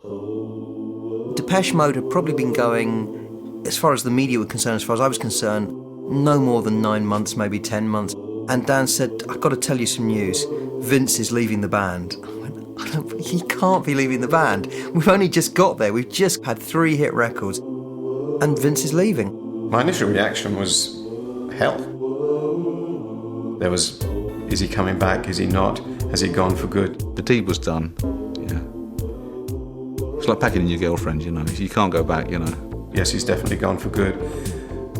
Depeche Mode had probably been going, as far as the media were concerned, as far as I was concerned, no more than 9 months, maybe 10 months. And Dan said, I've got to tell you some news. Vince is leaving the band. I went, he can't be leaving the band. We've only just got there. We've just had 3 hit records. And Vince is leaving. My initial reaction was hell. There was, is he coming back? Is he not? Has he gone for good? The deed was done, yeah. It's like packing in your girlfriend, you know. You can't go back, you know. Yes, he's definitely gone for good.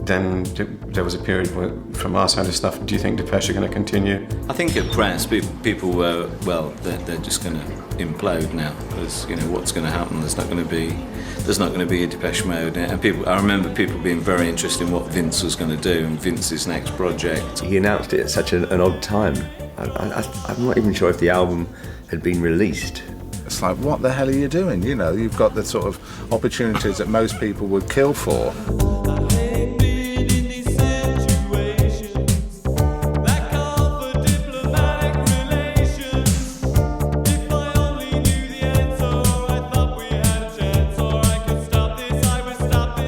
Then there was a period where, from our side of stuff, do you think Depeche are going to continue? I think at press, people were, well, they're just going to implode now, because, you know, what's going to happen? There's not going to be a Depeche Mode. And I remember people being very interested in what Vince was going to do and Vince's next project. He announced it at such an odd time. I'm not even sure if the album had been released. It's like, what the hell are you doing? You know, you've got the sort of opportunities that most people would kill for.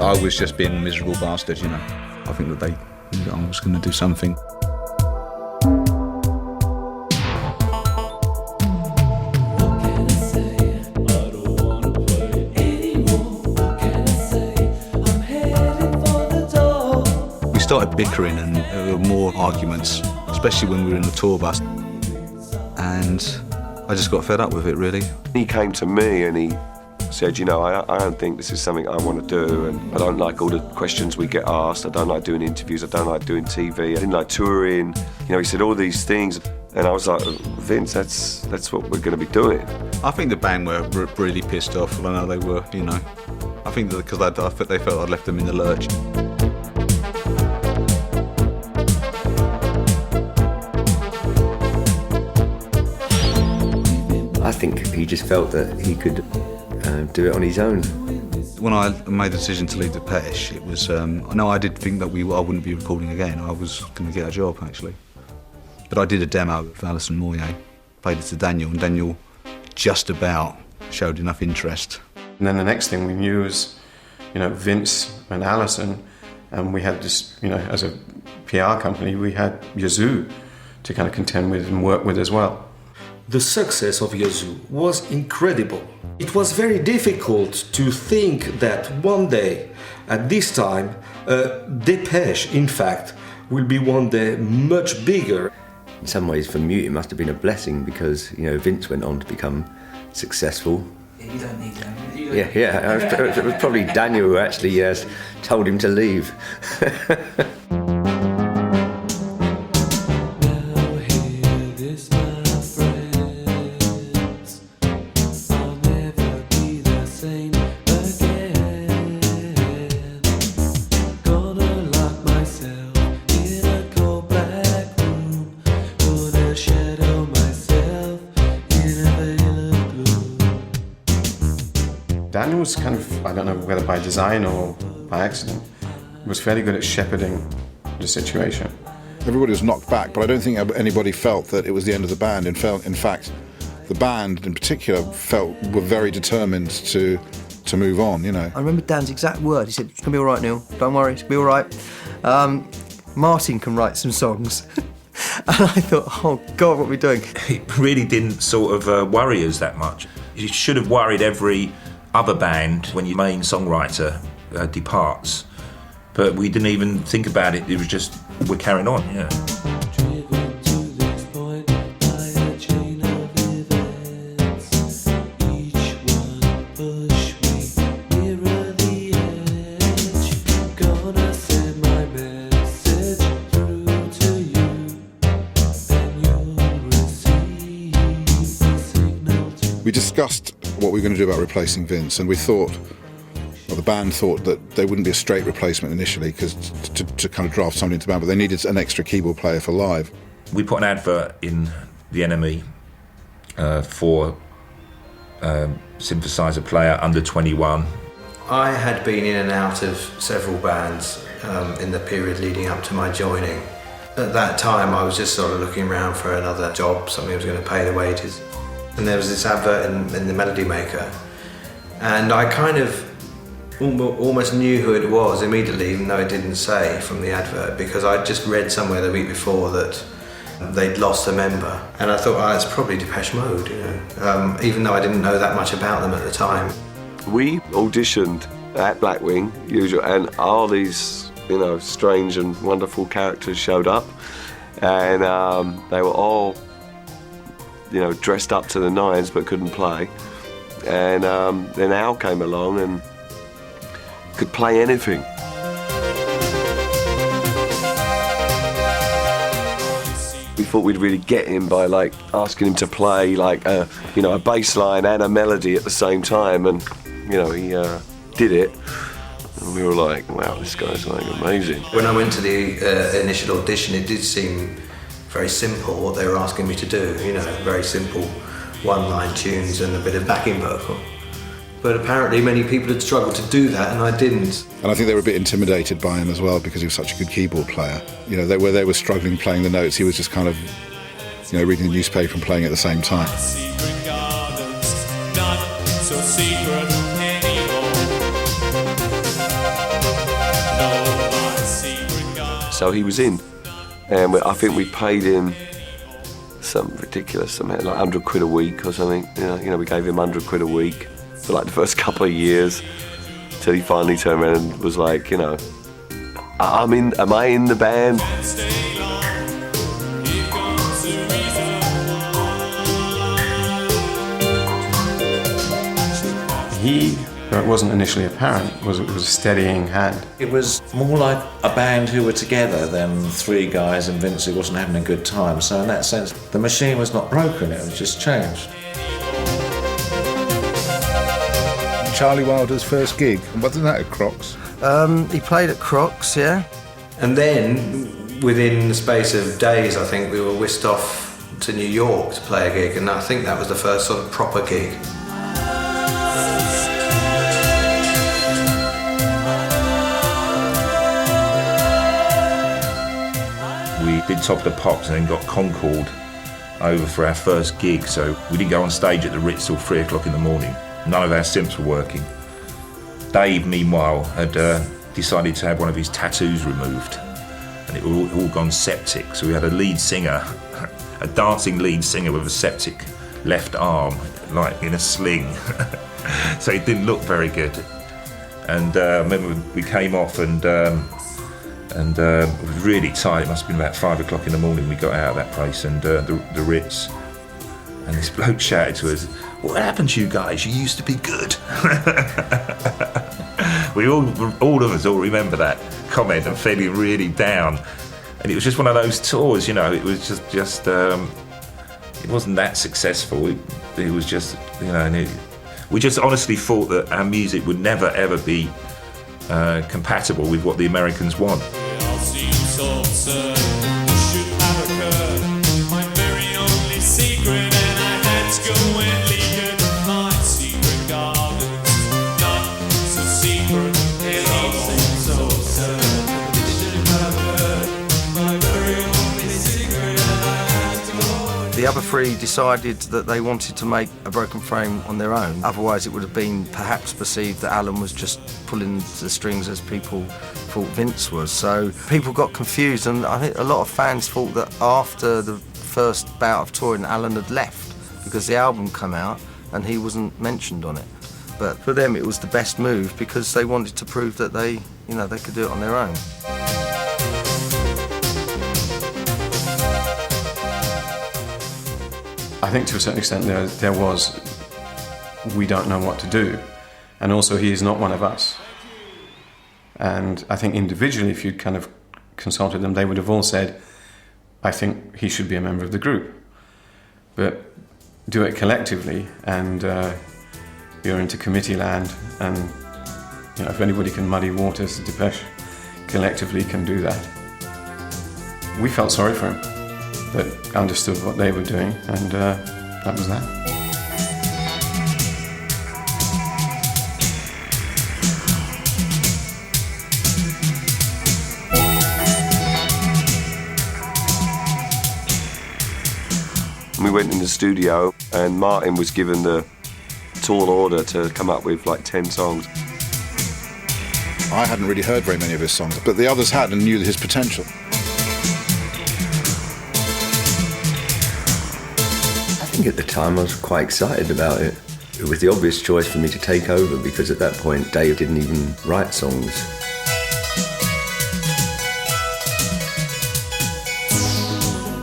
I was just being a miserable bastard, you know. I think that I was going to do something. We started bickering and there were more arguments, especially when we were in the tour bus. And I just got fed up with it, really. He came to me and he said, you know, I don't think this is something I want to do, and I don't like all the questions we get asked. I don't like doing interviews. I don't like doing TV. I didn't like touring. You know, he said all these things, and I was like, Vince, that's what we're going to be doing. I think the band were really pissed off. I know they were, you know. I think that because they felt I'd left them in the lurch. I think he just felt that he could do it on his own. When I made the decision to leave Depeche, it was, no, I did think that I wouldn't be recording again. I was going to get a job, actually. But I did a demo with Alison Moyet, played it to Daniel, and Daniel just about showed enough interest. And then the next thing we knew was, you know, Vince and Alison, and we had this, you know, as a PR company, we had Yazoo to kind of contend with and work with as well. The success of Yazoo was incredible. It was very difficult to think that one day, at this time, Depeche, in fact, will be one day much bigger. In some ways, for Mute, it must have been a blessing because, you know, Vince went on to become successful. You don't need that. Yeah. It was probably Daniel who actually told him to leave. Daniel was kind of, I don't know whether by design or by accident, was fairly good at shepherding the situation. Everybody was knocked back, but I don't think anybody felt that it was the end of the band. In fact, the band in particular were very determined to move on, you know. I remember Dan's exact word. He said, it's going to be all right, Neil. Don't worry, it's going to be all right. Martin can write some songs. And I thought, oh, God, what are we doing? It really didn't sort of worry us that much. It should have worried every other band when your main songwriter departs. But we didn't even think about it. It was just, we're carrying on, yeah. We discussed what we were going to do about replacing Vince, and we thought, well, the band thought that they wouldn't be a straight replacement initially because to kind of draft somebody into the band, but they needed an extra keyboard player for live. We put an advert in the NME for synthesizer player under 21. I had been in and out of several bands in the period leading up to my joining. At that time, I was just sort of looking around for another job, something that was going to pay the wages. And there was this advert in the Melody Maker, And I kind of almost knew who it was immediately, even though it didn't say from the advert, because I'd just read somewhere the week before that they'd lost a member. And I thought, oh, it's probably Depeche Mode, you know, even though I didn't know that much about them at the time. We auditioned at Blackwing, usual, and all these, you know, strange and wonderful characters showed up, and they were all, you know, dressed up to the nines but couldn't play. And then Al came along and could play anything. We thought we'd really get him by like asking him to play like a, you know, a bass line and a melody at the same time, and you know, he did it, and we were like, wow, this guy's like amazing. When I went to the initial audition, it did seem very simple what they were asking me to do, you know, very simple one-line tunes and a bit of backing vocal. But apparently many people had struggled to do that, and I didn't. And I think they were a bit intimidated by him as well, because he was such a good keyboard player. You know, they were struggling playing the notes. He was just kind of, you know, reading the newspaper and playing at the same time. So he was in, and I think we paid him some ridiculous amount, like 100 quid a week or something. You know, we gave him 100 quid a week for like the first couple of years, till he finally turned around and was like, you know, am I in the band? It wasn't initially apparent, it was a steadying hand. It was more like a band who were together than three guys and Vince who wasn't having a good time. So in that sense, the machine was not broken, it was just changed. Charlie Wilder's first gig, wasn't that at Crocs? He played at Crocs, yeah. And then, within the space of days, I think we were whisked off to New York to play a gig, and I think that was the first sort of proper gig. We did Top of the Pops and then got Concord over for our first gig, so we didn't go on stage at the Ritz till 3 o'clock in the morning. None of our synths were working. Dave, meanwhile, had decided to have one of his tattoos removed, and it all gone septic, so we had a lead singer, a dancing lead singer with a septic left arm, like in a sling, so it didn't look very good. And I remember we came off and it was really tight. It must have been about 5 o'clock in the morning we got out of that place, and the Ritz. And this bloke shouted to us, "What happened to you guys? You used to be good." We all of us remember that comment and feeling really down. And it was just one of those tours, you know. It was just it wasn't that successful. It was just, you know, and we just honestly thought that our music would never ever be compatible with what the Americans want. The other three decided that they wanted to make a Broken Frame on their own. Otherwise, it would have been perhaps perceived that Alan was just pulling the strings as people thought Vince was. So people got confused, and I think a lot of fans thought that after the first bout of touring, Alan had left because the album came out and he wasn't mentioned on it. But for them, it was the best move because they wanted to prove that they could do it on their own. I think to a certain extent there was, we don't know what to do, and also he is not one of us. And I think individually, if you'd kind of consulted them, they would have all said, I think he should be a member of the group. But do it collectively, and you're into committee land, and you know, if anybody can muddy waters, Depeche collectively can do that. We felt sorry for him, but understood what they were doing, and that was that. We went in the studio, and Martin was given the tall order to come up with like 10 songs. I hadn't really heard very many of his songs, but the others had and knew his potential. I think at the time I was quite excited about it. It was the obvious choice for me to take over because at that point Dave didn't even write songs.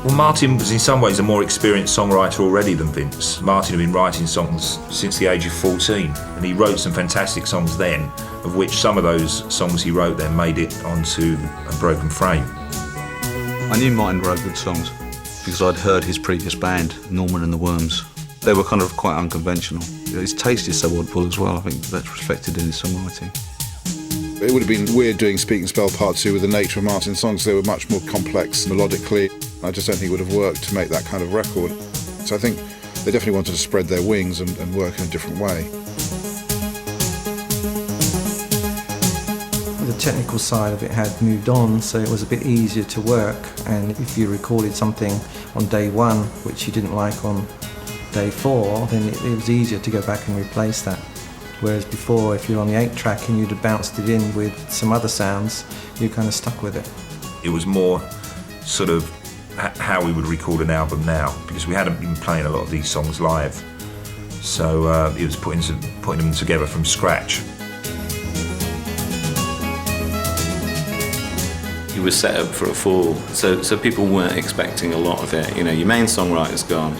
Well, Martin was in some ways a more experienced songwriter already than Vince. Martin had been writing songs since the age of 14, and he wrote some fantastic songs then, of which some of those songs he wrote then made it onto A Broken Frame. I knew Martin wrote good songs because I'd heard his previous band, Norman and the Worms. They were kind of quite unconventional. His taste is so oddball as well. I think that's reflected in his songwriting. It would have been weird doing Speak and Spell Part 2 with the nature of Martin's songs. They were much more complex melodically. I just don't think it would have worked to make that kind of record. So I think they definitely wanted to spread their wings and work in a different way. The technical side of it had moved on, so it was a bit easier to work. And if you recorded something on day 1, which you didn't like on day 4, then it was easier to go back and replace that. Whereas before, if you're on the 8-track and you'd have bounced it in with some other sounds, you're kind of stuck with it. It was more sort of how we would record an album now, because we hadn't been playing a lot of these songs live. So it was putting them together from scratch. He was set up for a fall, so people weren't expecting a lot of it. You know, your main songwriter's gone.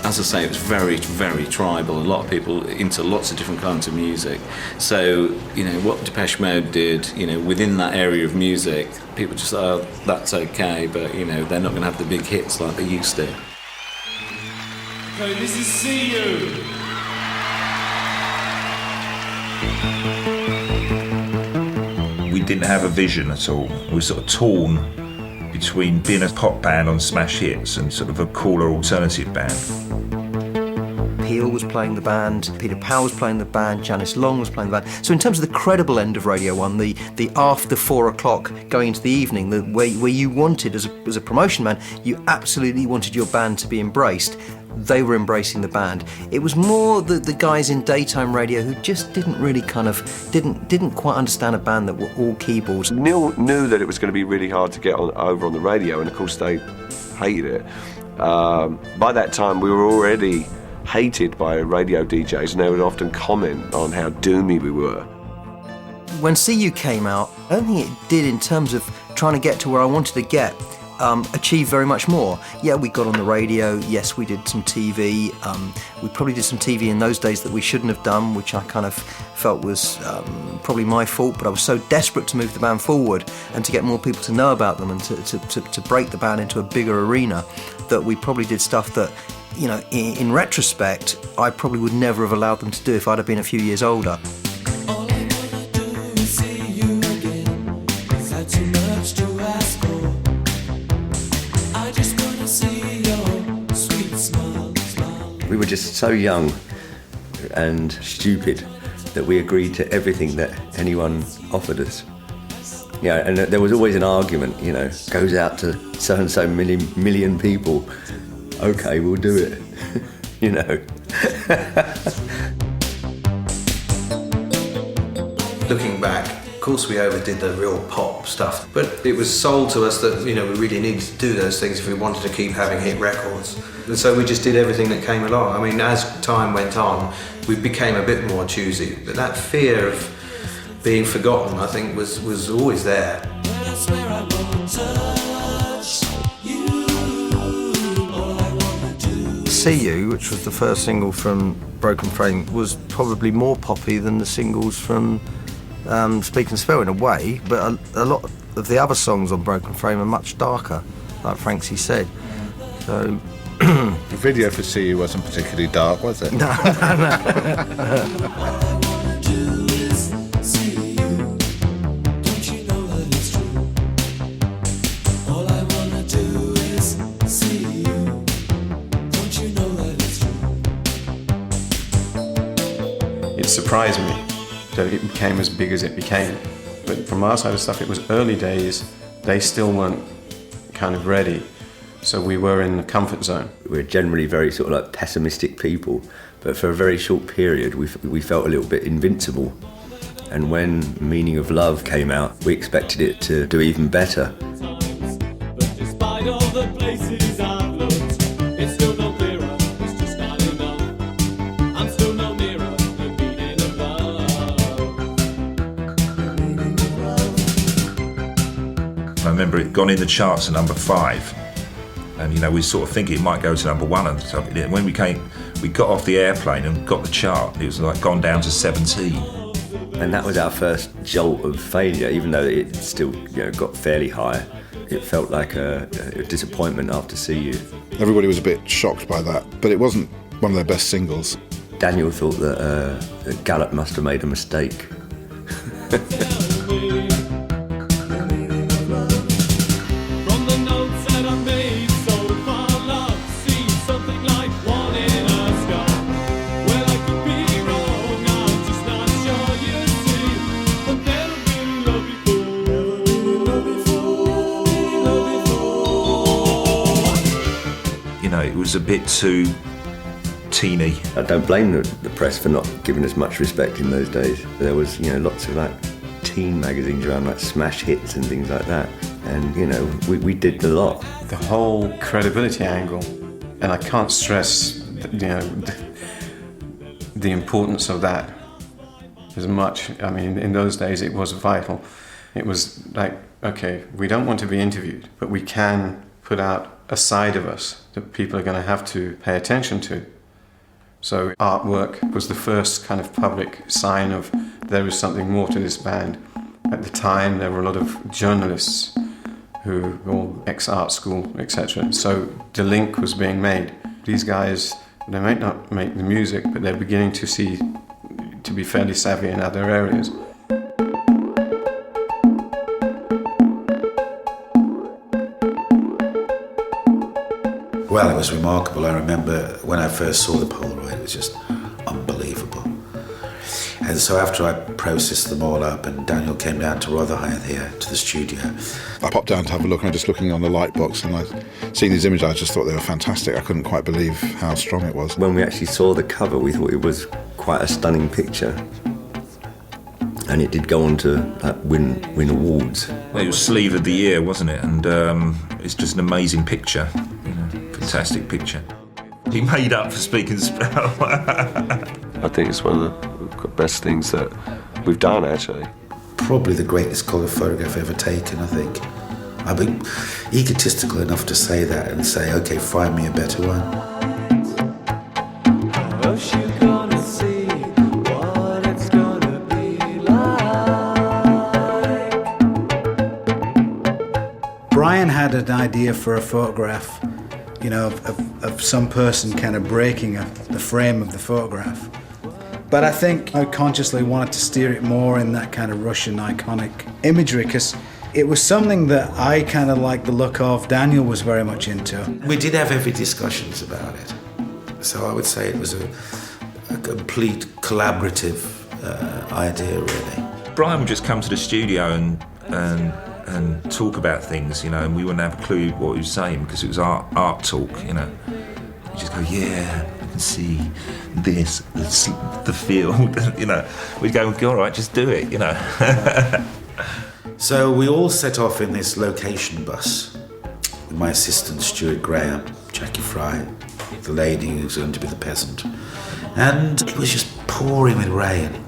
As I say, it was very, very tribal. A lot of people into lots of different kinds of music. So, you know, what Depeche Mode did, you know, within that area of music, people just thought, oh, that's okay, but, you know, they're not going to have the big hits like they used to. Okay, this is See You. We didn't have a vision at all. We were sort of torn between being a pop band on smash hits and sort of a cooler alternative band. Peel was playing the band, Peter Powell was playing the band, Janice Long was playing the band. So in terms of the credible end of Radio 1, the after 4 o'clock going into the evening, where you wanted, as a promotion man, you absolutely wanted your band to be embraced. They were embracing the band. It was more the guys in daytime radio who just didn't really didn't quite understand a band that were all keyboards. Neil knew that it was going to be really hard to get over on the radio, and of course they hated it. By that time we were already hated by radio DJs, and they would often comment on how doomy we were. When See You came out, I don't think it did, in terms of trying to get to where I wanted to get, achieve very much more. Yeah, we got on the radio, yes, we did some TV. We probably did some TV in those days that we shouldn't have done, which I kind of felt was probably my fault, but I was so desperate to move the band forward and to get more people to know about them and to break the band into a bigger arena, that we probably did stuff that, you know, in retrospect, I probably would never have allowed them to do if I'd have been a few years older. We were just so young and stupid that we agreed to everything that anyone offered us. Yeah, and there was always an argument, you know, goes out to so-and-so million people. Okay, we'll do it, you know. Looking back, of course we overdid the real pop stuff, but it was sold to us that, you know, we really needed to do those things if we wanted to keep having hit records. And so we just did everything that came along. I mean, as time went on, we became a bit more choosy, but that fear of being forgotten, I think, was always there. See You, which was the first single from Broken Frame, was probably more poppy than the singles from Speak and Spell in a way, but a lot of the other songs on Broken Frame are much darker, like Francie said. So the video for See You wasn't particularly dark, was it? No. It surprised me that it became as big as it became. But from our side of stuff, it was early days. They still weren't kind of ready. So we were in the comfort zone. We're generally very sort of like pessimistic people, But for a very short period, we felt a little bit invincible. And when Meaning of Love came out, we expected it to do even better. But despite all the places I've looked, it's still no clearer, it's just not enough. I'm still no nearer the meaning of love. I remember it gone in the charts at number 5. And you know, we sort of think it might go to number 1 and stuff. When we got off the airplane and got the chart, it was like gone down to 17. And that was our first jolt of failure, even though it still got fairly high. It felt like a disappointment after See You. Everybody was a bit shocked by that, but it wasn't one of their best singles. Daniel thought that Gallup must have made a mistake. It was a bit too teeny. I don't blame the press for not giving us much respect in those days. There was, lots of like teen magazines around, like Smash Hits and things like that. And, we did a lot. The whole credibility angle, and I can't stress, the importance of that as much. I mean, in those days it was vital. It was like, okay, we don't want to be interviewed, but we can put out a side of us that people are going to have to pay attention to. So artwork was the first kind of public sign of there is something more to this band. At the time, there were a lot of journalists who were all ex-art school, etc. So the link was being made. These guys, they might not make the music, but they're beginning to be fairly savvy in other areas. Well, it was remarkable. I remember when I first saw the Polaroid, it was just unbelievable. And so after I processed them all up and Daniel came down to Rotherhithe here, to the studio. I popped down to have a look and I was just looking on the light box and I'd seen these images, I just thought they were fantastic. I couldn't quite believe how strong it was. When we actually saw the cover, we thought it was quite a stunning picture. And it did go on to win awards. Well, it was Sleeve of the Year, wasn't it? And it's just an amazing picture. Fantastic picture. He made up for Speaking Spell. I think it's one of the best things that we've done, actually. Probably the greatest colour photograph ever taken, I think. I've been egotistical enough to say that and say, okay, find me a better one. Brian had an idea for a photograph, of some person kind of breaking the frame of the photograph. But I think I consciously wanted to steer it more in that kind of Russian iconic imagery because it was something that I kind of liked the look of. Daniel was very much into. We did have heavy discussions about it. So I would say it was a complete collaborative idea, really. Brian would just come to the studio and talk about things, and we wouldn't have a clue what he was saying because it was art talk, He'd just go, yeah, I can see this, the field, We'd go, all right, just do it, So we all set off in this location bus with my assistant Stuart Graham, Jackie Fry, the lady who's going to be the peasant. And it was just pouring with rain,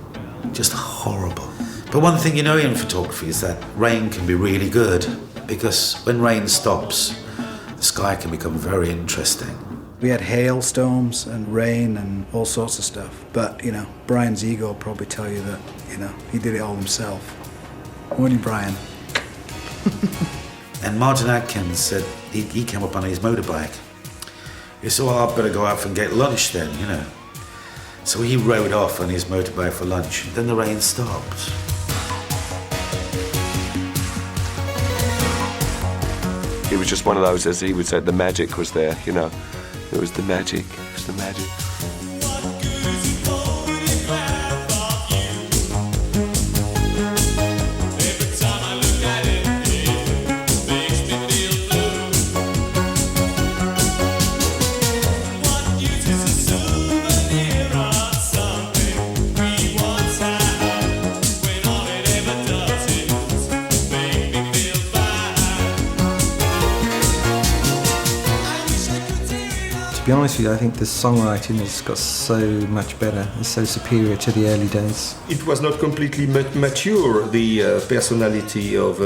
just horrible. But one thing in photography is that rain can be really good because when rain stops, the sky can become very interesting. We had hailstorms and rain and all sorts of stuff. But, Brian's ego will probably tell you that, he did it all himself. Wouldn't you, Brian? And Martin Atkins said he came up on his motorbike. He said, well, I'd better go out and get lunch then, So he rode off on his motorbike for lunch. Then the rain stopped. It was just one of those, as he would say, the magic was there, It was the magic. It was the magic. be honest with you, I think the songwriting has got so much better. It's so superior to the early days. It was not completely mature, the personality of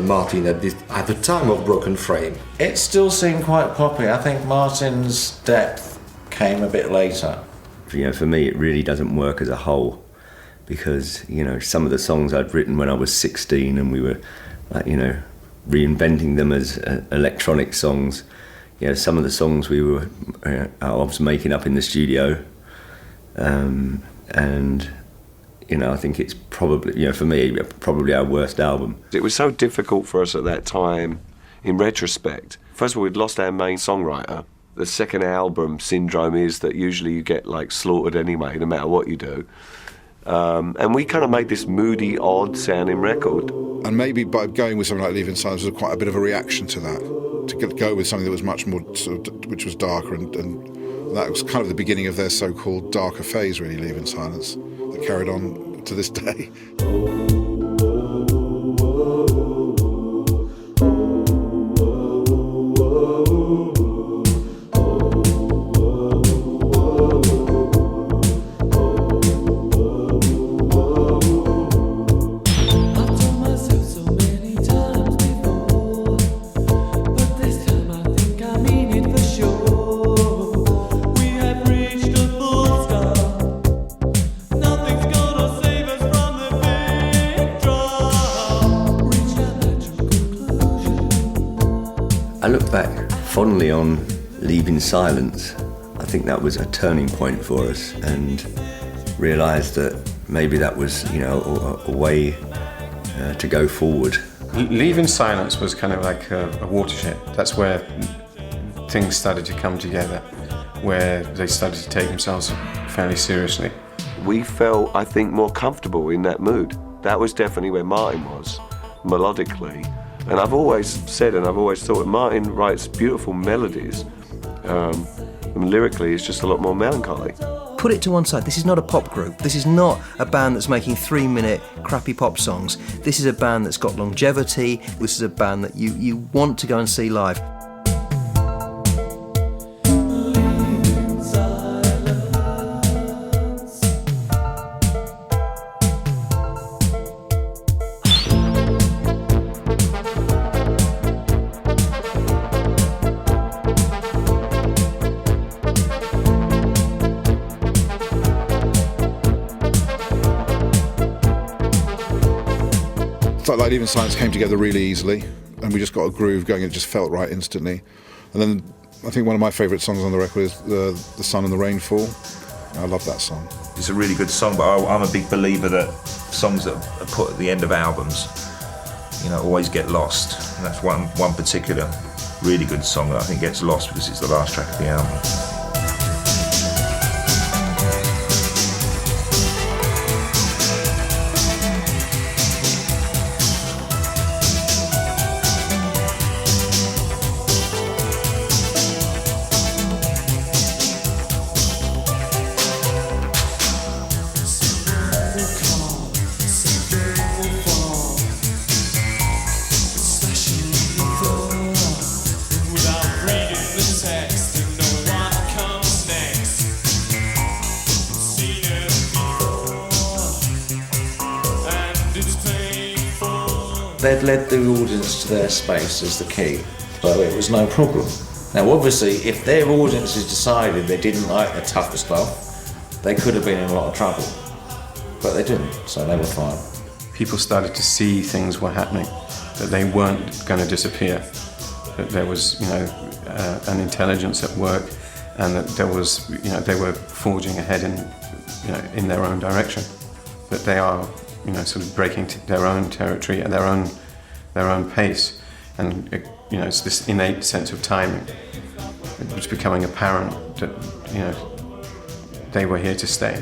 Martin at the time of Broken Frame. It still seemed quite poppy. I think Martin's depth came a bit later. You know, for me, it really doesn't work as a whole, because, you know, some of the songs I'd written when I was 16 and we were, like, you know, reinventing them as electronic songs. You know, some of the songs I was making up in the studio, and, you know, I think it's probably, you know, for me, probably our worst album. It was so difficult for us at that time, in retrospect. First of all, we'd lost our main songwriter. The second album syndrome is that usually you get, like, slaughtered anyway, no matter what you do. And we kind of made this moody, odd-sounding record. And maybe by going with something like Leave in Silence was quite a bit of a reaction to that, to go with something that was much more, which was darker, and that was kind of the beginning of their so-called darker phase, really, Leave in Silence, that carried on to this day. I look back fondly on Leave in Silence. I think that was a turning point for us, and realised that maybe that was, you know, a way to go forward. Leave in Silence was kind of like a watershed. That's where things started to come together, where they started to take themselves fairly seriously. We felt, I think, more comfortable in that mood. That was definitely where Martin was, melodically. And I've always said, and I've always thought, Martin writes beautiful melodies. And lyrically, it's just a lot more melancholy. Put it to one side. This is not a pop group. This is not a band that's making 3-minute crappy pop songs. This is a band that's got longevity. This is a band that you want to go and see live. Like Leave in Silence came together really easily, and we just got a groove going. It just felt right instantly. And then I think one of my favourite songs on the record is the Sun and the Rainfall. I love that song. It's a really good song, but I'm a big believer that songs that are put at the end of albums, you know, always get lost. And that's one particular really good song that I think gets lost because it's the last track of the album. They'd led the audience to their space as the key, so it was no problem. Now obviously, if their audiences decided they didn't like the tougher stuff, they could have been in a lot of trouble, but they didn't, so they were fine. People started to see things were happening, that they weren't going to disappear, that there was, you know, an intelligence at work, and that there was, you know, they were forging ahead in, you know, in their own direction, that they are, you know, sort of breaking their own territory at their own pace, and you know, it's this innate sense of timing. It was becoming apparent that, you know, they were here to stay.